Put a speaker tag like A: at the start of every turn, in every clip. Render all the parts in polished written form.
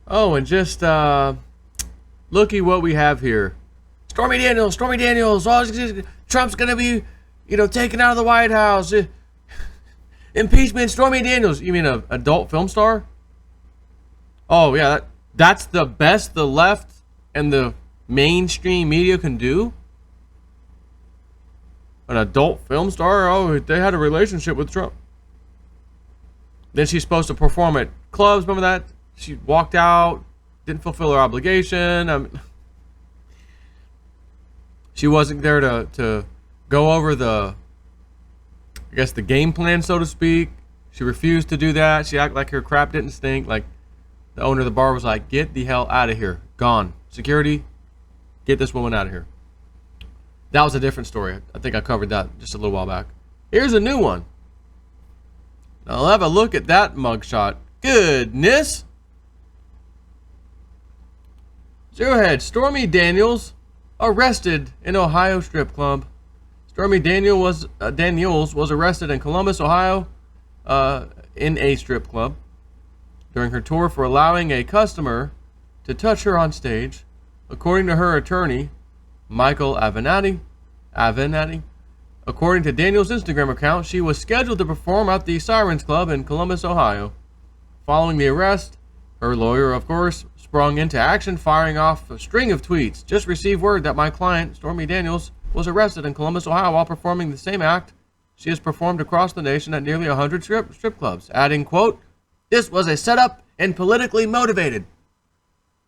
A: Oh, and just looky what we have here. Stormy Daniels. Oh, Trump's gonna be, taken out of the White House. Impeachment. Stormy Daniels. You mean an adult film star? Oh yeah, that's the best the left and the mainstream media can do. An adult film star? Oh, they had a relationship with Trump. Then she's supposed to perform at clubs. Remember that? She walked out, didn't fulfill her obligation. She wasn't there to go over the game plan, so to speak. She refused to do that. She acted like her crap didn't stink. Like the owner of the bar was like, "Get the hell out of here. Gone. Security, get this woman out of here." That was a different story. I think I covered that just a little while back. Here's a new one. Now, I'll have a look at that mugshot. Goodness. Zerohead. Stormy Daniels arrested in Ohio strip club. Stormy Daniels was arrested in Columbus, Ohio, in a strip club during her tour for allowing a customer to touch her on stage, according to her attorney, Michael Avenatti. According to Daniels' Instagram account, she was scheduled to perform at the Sirens Club in Columbus, Ohio. Following the arrest, her lawyer, of course, sprung into action, firing off a string of tweets. Just received word that my client, Stormy Daniels, was arrested in Columbus, Ohio while performing the same act she has performed across the nation at nearly 100 strip clubs, adding, quote, "This was a setup and politically motivated."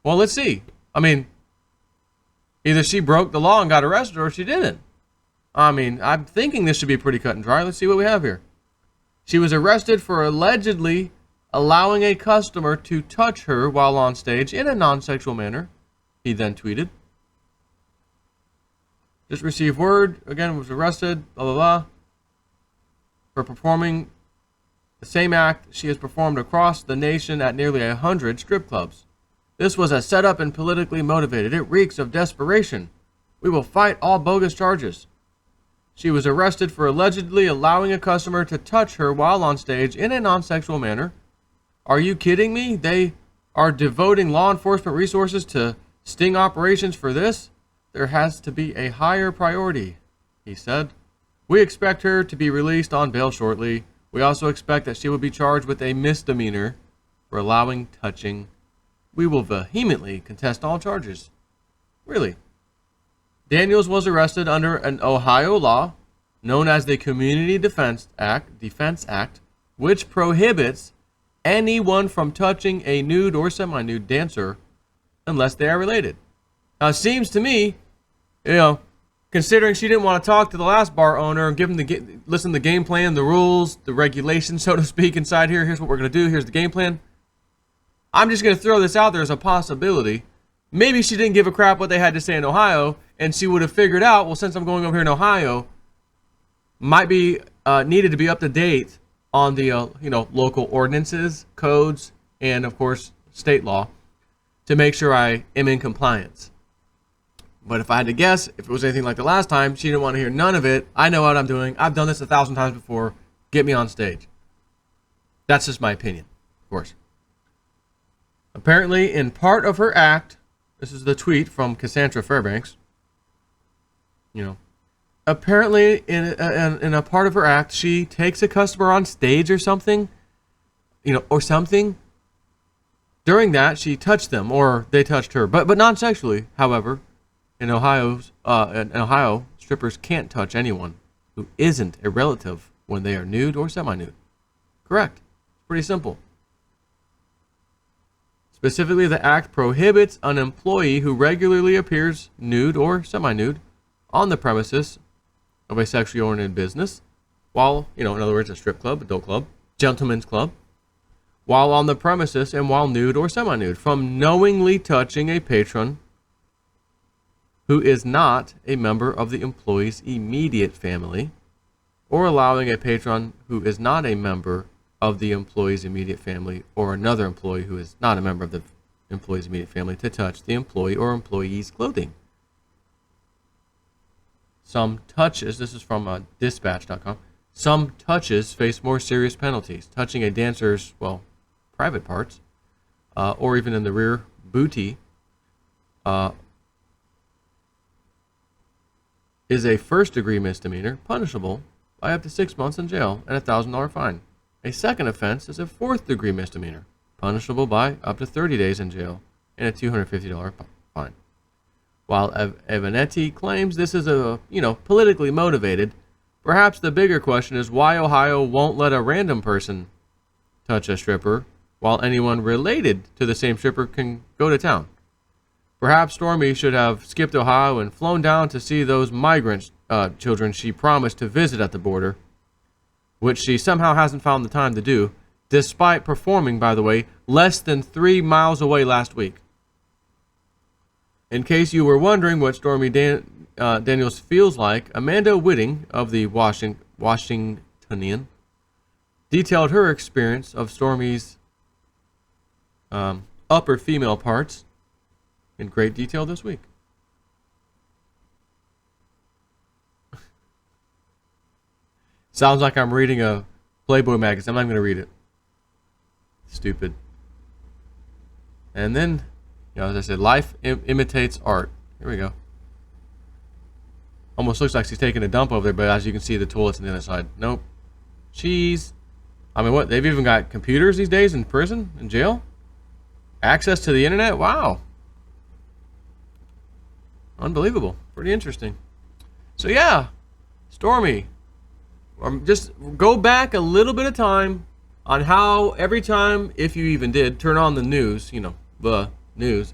A: Well, let's see. I mean, either she broke the law and got arrested or she didn't. I mean, I'm thinking this should be pretty cut and dry. Let's see what we have here. She was arrested for allegedly allowing a customer to touch her while on stage in a non-sexual manner, he then tweeted. Just received word, again, was arrested, blah, blah, blah, for performing the same act she has performed across the nation at nearly 100 strip clubs. This was a setup and politically motivated. It reeks of desperation. We will fight all bogus charges. She was arrested for allegedly allowing a customer to touch her while on stage in a non-sexual manner. Are you kidding me? They are devoting law enforcement resources to sting operations for this? There has to be a higher priority, he said. We expect her to be released on bail shortly. We also expect that she will be charged with a misdemeanor for allowing touching. We will vehemently contest all charges. Really? Daniels was arrested under an Ohio law known as the Community Defense Act, which prohibits anyone from touching a nude or semi-nude dancer unless they are related. Now, it seems to me, considering she didn't want to talk to the last bar owner and give him listen to the game plan, the rules, the regulations, so to speak, inside here. Here's what we're going to do. Here's the game plan. I'm just going to throw this out there as a possibility. Maybe she didn't give a crap what they had to say in Ohio, and she would have figured out, well, since I'm going over here in Ohio, might be needed to be up to date on the local ordinances, codes, and of course state law to make sure I am in compliance. But if I had to guess, if it was anything like the last time, she didn't want to hear none of it. I know what I'm doing. I've done this 1,000 times before. Get me on stage. That's just my opinion, of course. Apparently, in part of her act, this is the tweet from Cassandra Fairbanks. Apparently, in a part of her act, she takes a customer on stage or something, During that, she touched them, or they touched her, but non-sexually. However, in Ohio, strippers can't touch anyone who isn't a relative when they are nude or semi-nude. Correct. Pretty simple. Specifically, the act prohibits an employee who regularly appears nude or semi-nude on the premises of a sexually oriented business, while, in other words, a strip club, adult club, gentleman's club, while on the premises and while nude or semi-nude, from knowingly touching a patron who is not a member of the employee's immediate family, or allowing a patron who is not a member of the employee's immediate family or another employee who is not a member of the employee's immediate family to touch the employee or employee's clothing. Some touches, this is from dispatch.com, some touches face more serious penalties. Touching a dancer's, private parts or even in the rear booty, is a first-degree misdemeanor punishable by up to 6 months in jail and a $1,000 fine. A second offense is a fourth-degree misdemeanor punishable by up to 30 days in jail and a $250 fine. While Evanetti claims this is politically motivated, perhaps the bigger question is why Ohio won't let a random person touch a stripper while anyone related to the same stripper can go to town. Perhaps Stormy should have skipped Ohio and flown down to see those migrant children she promised to visit at the border, which she somehow hasn't found the time to do, despite performing, by the way, less than 3 miles away last week. In case you were wondering what Stormy Daniels feels like, Amanda Whitting of the Washingtonian detailed her experience of Stormy's upper female parts in great detail this week. Sounds like I'm reading a Playboy magazine. I'm not going to read it. Stupid. And then, as I said, life imitates art. Here we go. Almost looks like she's taking a dump over there, but as you can see, the toilet's on the other side. Nope. Cheese. I mean, what? They've even got computers these days in prison, in jail? Access to the internet? Wow. Unbelievable. Pretty interesting. So, yeah. Stormy. Just go back a little bit of time on how every time, if you even did, turn on the news, the news,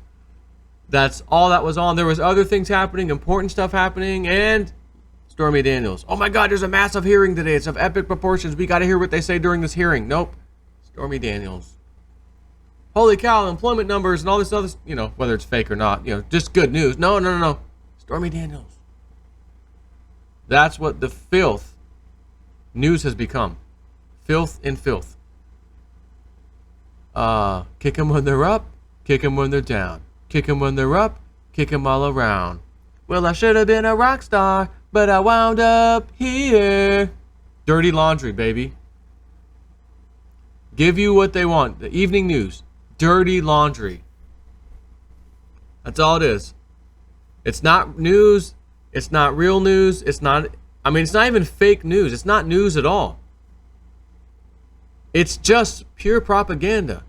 A: that's all that was on. There was other things happening, important stuff happening, and Stormy Daniels. Oh my God, there's a massive hearing today. It's of epic proportions. We got to hear what they say during this hearing. Nope. Stormy Daniels. Holy cow, employment numbers and all this other, whether it's fake or not, just good news. No. Stormy Daniels. That's what the filth news has become. Filth and filth. Kick them when they're up, kick them when they're down. Kick them when they're up, kick them all around. Well, I should have been a rock star, but I wound up here. Dirty laundry, baby. Give you what they want. The evening news. Dirty laundry. That's all it is. It's not news. It's not real news. It's not even fake news. It's not news at all. It's just pure propaganda.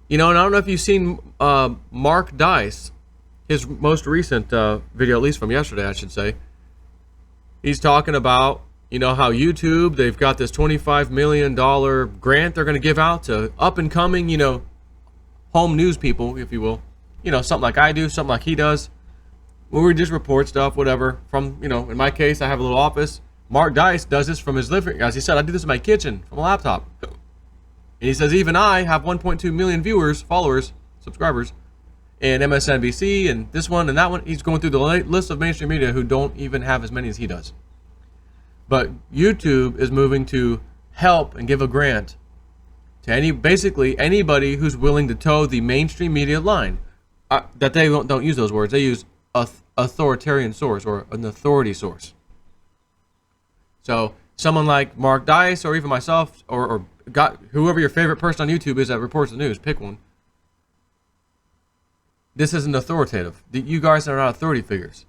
A: And I don't know if you've seen Mark Dice, his most recent video, at least from yesterday, I should say. He's talking about, how YouTube, they've got this $25 million grant they're going to give out to up-and-coming, home news people, if you will. Something like I do, something like he does. Where we just report stuff, whatever. From, in my case, I have a little office. Mark Dice does this from his living room. As he said, I do this in my kitchen from a laptop. And he says, even I have 1.2 million viewers, followers, subscribers, and MSNBC, and this one and that one. He's going through the list of mainstream media who don't even have as many as he does. But YouTube is moving to help and give a grant to basically anybody who's willing to toe the mainstream media line. That they don't use those words. They use authoritarian source or an authority source. So someone like Mark Dice or even myself or whoever your favorite person on YouTube is that reports the news, pick one. This isn't authoritative. You guys are not authority figures.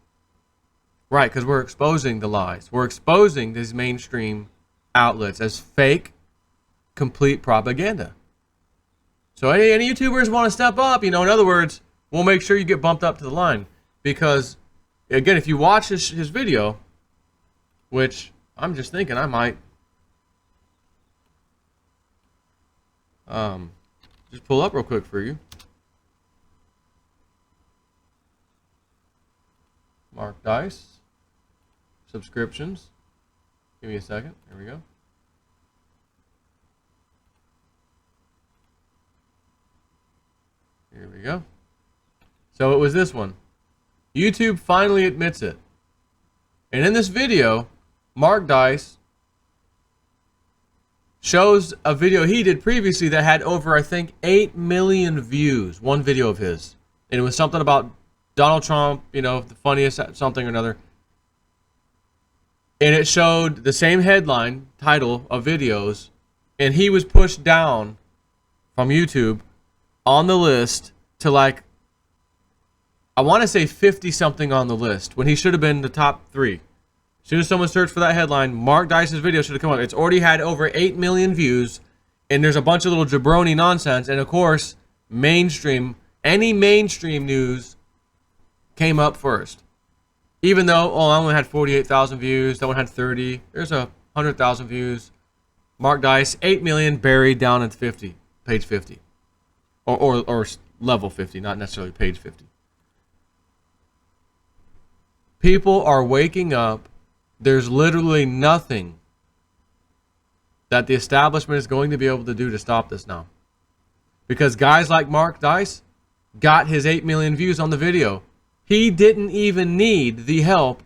A: Right, because we're exposing the lies. We're exposing these mainstream outlets as fake, complete propaganda. So any YouTubers want to step up, in other words, we'll make sure you get bumped up to the line. Because, again, if you watch his video, which I'm just thinking I might just pull up real quick for you. Mark Dice. Subscriptions. Give me a second. Here we go. Here we go. So it was this one. YouTube finally admits it. And in this video, Mark Dice shows a video he did previously that had over, I think, 8 million views. One video of his. And it was something about Donald Trump, the funniest something or another. And it showed the same headline, title of videos. And he was pushed down from YouTube on the list to like, I want to say 50 something on the list when he should have been the top 3. As soon as someone searched for that headline, Mark Dice's video should have come up. It's already had over 8 million views, and there's a bunch of little jabroni nonsense. And of course, any mainstream news came up first. Even though, I only had 48,000 views, that one had 30. There's 100,000 views. Mark Dice, 8 million buried down at 50, page 50. Or level 50, not necessarily page 50. People are waking up. There's literally nothing that the establishment is going to be able to do to stop this now. Because guys like Mark Dice got his 8 million views on the video. He didn't even need the help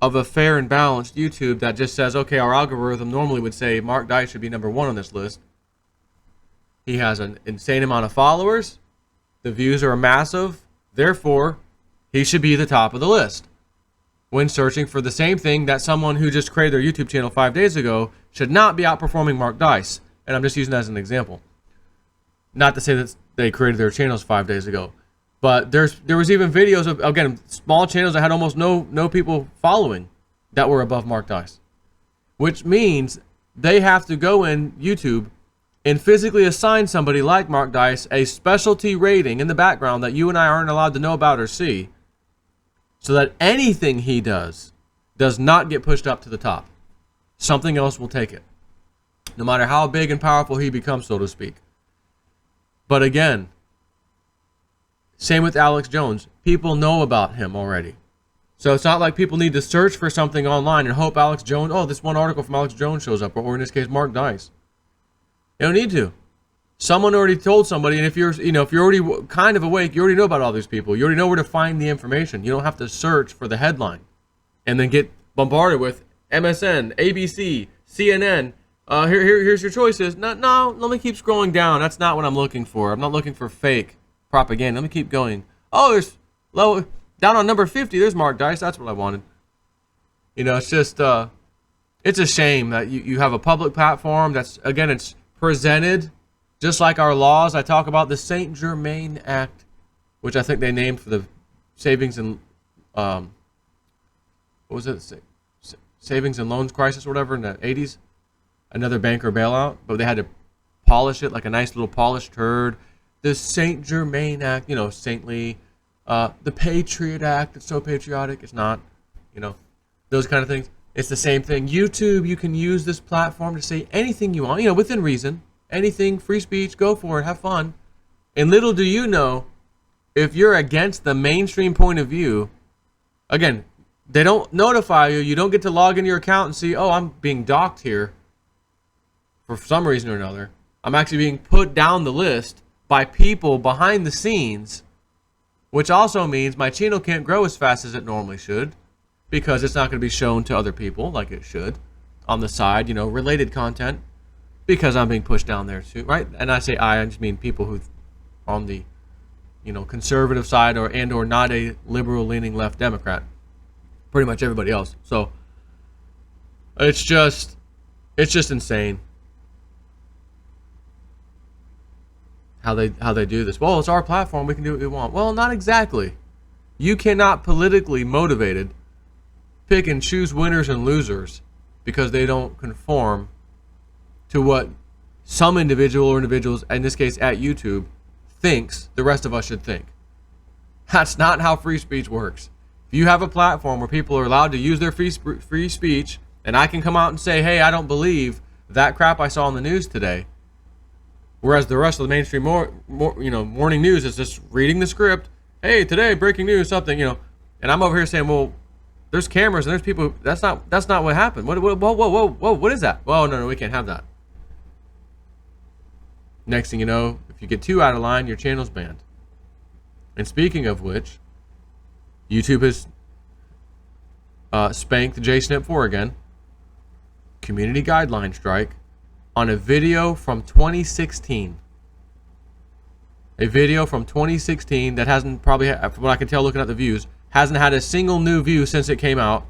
A: of a fair and balanced YouTube that just says, okay, our algorithm normally would say Mark Dice should be number 1 on this list. He has an insane amount of followers. The views are massive. Therefore, he should be the top of the list. When searching for the same thing that someone who just created their YouTube channel 5 days ago should not be outperforming Mark Dice. And I'm just using that as an example. Not to say that they created their channels 5 days ago. But there was even videos of, again, small channels that had almost no people following that were above Mark Dice. Which means they have to go in YouTube and physically assign somebody like Mark Dice a specialty rating in the background that you and I aren't allowed to know about or see, so that anything he does not get pushed up to the top. Something else will take it. No matter how big and powerful he becomes, so to speak. But again, same with Alex Jones. People know about him already. So it's not like people need to search for something online and hope Alex Jones, this one article from Alex Jones shows up, or in this case, Mark Dice. You don't need to. Someone already told somebody, and if you're already kind of awake, you already know about all these people. You already know where to find the information. You don't have to search for the headline and then get bombarded with MSN, ABC, CNN. Here's your choices. No, let me keep scrolling down. That's not what I'm looking for. I'm not looking for fake propaganda. Let me keep going. There's down on number 50. There's Mark Dice. That's what I wanted. It's just it's a shame that you have a public platform that's, again, it's presented just like our laws. I talk about the Saint Germain Act, which I think they named for the savings and savings and loans crisis or whatever in the 80s. Another banker bailout, but they had to polish it like a nice little polished turd. The Saint Germain Act, saintly. The Patriot Act, it's so patriotic. It's not, those kind of things. It's the same thing. YouTube, you can use this platform to say anything you want, within reason. Anything, free speech, go for it, have fun. And little do you know, if you're against the mainstream point of view, again, they don't notify you. You don't get to log into your account and see, I'm being docked here for some reason or another. I'm actually being put down the list by people behind the scenes, which also means my channel can't grow as fast as it normally should because it's not going to be shown to other people like it should on the side, related content. Because I'm being pushed down there too, right? And I say I just mean people who on the, conservative side or not a liberal-leaning left Democrat. Pretty much everybody else. So it's just insane how they do this. Well, it's our platform. We can do what we want. Well, not exactly. You cannot politically motivated pick and choose winners and losers because they don't conform to what some individual or individuals, in this case at YouTube, thinks the rest of us should think. That's not how free speech works. If you have a platform where people are allowed to use their free speech, and I can come out and say, hey, I don't believe that crap I saw on the news today, whereas the rest of the mainstream morning news is just reading the script, hey, today, breaking news, something, and I'm over here saying, well, there's cameras and there's people, that's not what happened. Whoa, what is that? Well, no, we can't have that. Next thing you know, if you get too out of line, your channel's banned. And speaking of which, YouTube has spanked JSNIP 4 again. Community guideline strike on a video from 2016. A video from 2016 that hasn't probably, from what I can tell looking at the views, hasn't had a single new view since it came out.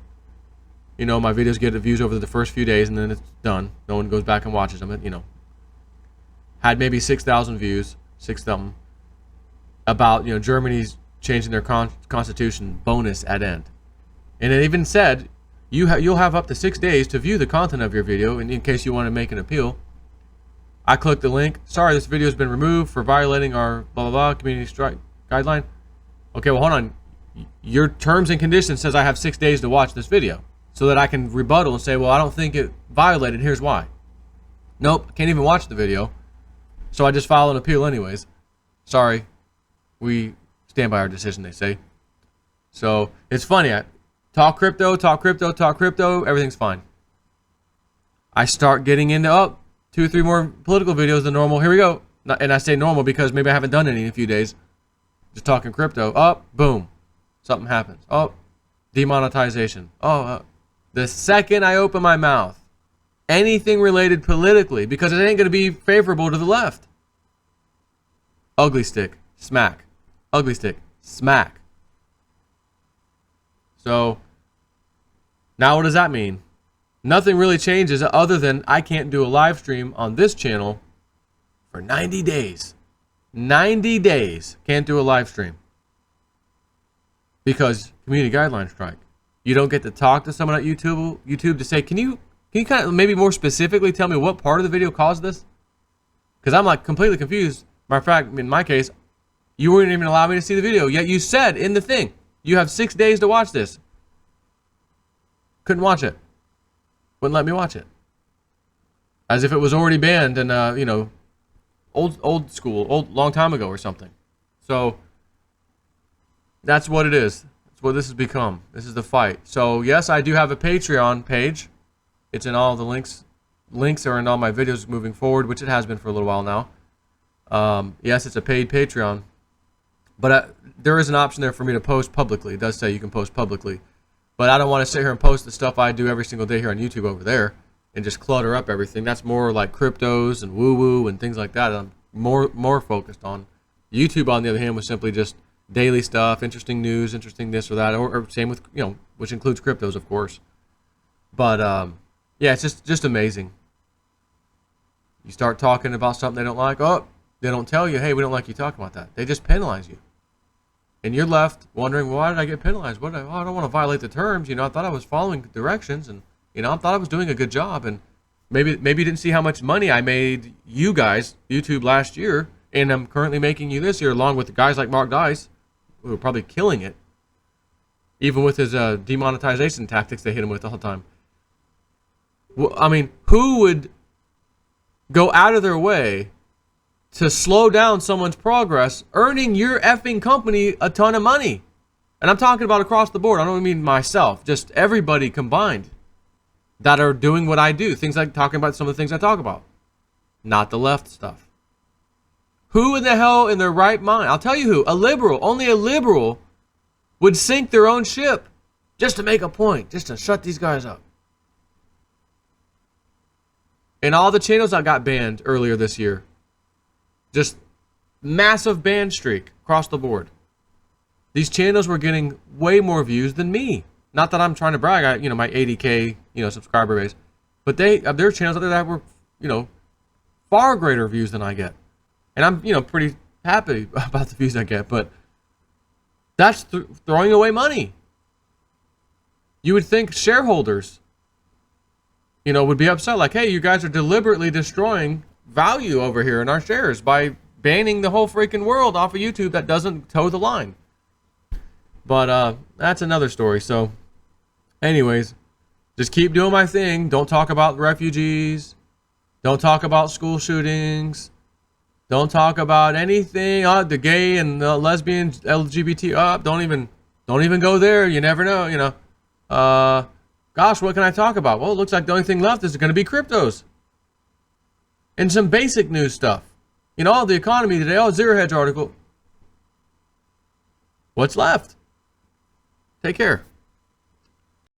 A: My videos get the views over the first few days and then it's done. No one goes back and watches them. Had maybe 6,000 views, 6,000. about, you know, Germany's changing their constitution bonus at end. And it even said you'll have up to 6 days to view the content of your video in case you want to make an appeal. I clicked the link. Sorry, this video has been removed for violating our blah blah blah community strike guideline. Okay, well hold on. Your terms and conditions says I have 6 days to watch this video so that I can rebuttal and say, well, I don't think it violated. Here's why. Nope, can't even watch the video. So I just file an appeal anyways. Sorry, we stand by our decision, they say. So it's funny. I talk crypto, everything's fine. I start getting into 2 or 3 more political videos than normal. Here we go. And I say normal because maybe I haven't done any in a few days. Just talking crypto. Boom. Something happens. Demonetization. The second I open my mouth, anything related politically, because it ain't going to be favorable to the left. Ugly stick. Smack. Ugly stick. Smack. So, now what does that mean? Nothing really changes other than I can't do a live stream on this channel for 90 days. 90 days. Can't do a live stream. Because community guidelines strike. You don't get to talk to someone at YouTube to say, can you kind of maybe more specifically tell me what part of the video caused this? Because I'm like completely confused. Matter of fact, in my case, you wouldn't even allow me to see the video. Yet you said in the thing, you have 6 days to watch this. Couldn't watch it. Wouldn't let me watch it. As if it was already banned and, you know, old school, long time ago or something. So, that's what it is. That's what this has become. This is the fight. So, yes, I do have a Patreon page. It's in all the links. Links are in all my videos moving forward, which it has been for a little while now. Yes, it's a paid Patreon. But there is an option there for me to post publicly. It does say you can post publicly. But I don't want to sit here and post the stuff I do every single day here on YouTube over there and just clutter up everything. That's more like cryptos and woo-woo and things like that I'm more focused on. YouTube, on the other hand, was simply just daily stuff, interesting news, interesting this or that, or same with, you know, which includes cryptos, of course. But, yeah, it's just amazing. You start talking about something they don't like, they don't tell you, hey, we don't like you talking about that. They just penalize you. And you're left wondering, well, why did I get penalized? I don't want to violate the terms. You know, I thought I was following directions, and, you know, I thought I was doing a good job. And maybe you didn't see how much money I made you guys, YouTube, last year, and I'm currently making you this year, along with the guys like Mark Dice, who are probably killing it, even with his demonetization tactics they hit him with all the time. Well, I mean, who would go out of their way to slow down someone's progress, earning your effing company a ton of money? And I'm talking about across the board. I don't mean myself, just everybody combined that are doing what I do. Things like talking about some of the things I talk about. Not the left stuff. Who in the hell in their right mind? I'll tell you who. A liberal. Only a liberal would sink their own ship just to make a point, just to shut these guys up. And all the channels that got banned earlier this year, just massive ban streak across the board. These channels were getting way more views than me. Not that I'm trying to brag, my 80K, subscriber base, but there are channels out there that were, far greater views than I get. And I'm, pretty happy about the views I get, but that's throwing away money. You would think shareholders, would be upset, like, hey, you guys are deliberately destroying value over here in our shares by banning the whole freaking world off of YouTube that doesn't toe the line. But that's another story. So anyways, just keep doing my thing. Don't talk about refugees. Don't talk about school shootings. Don't talk about anything. The gay and the lesbian, LGBT. Don't even go there. You never know. Gosh, what can I talk about? Well, it looks like the only thing left is going to be cryptos and some basic news stuff. The economy today. Zero Hedge article. What's left? Take care.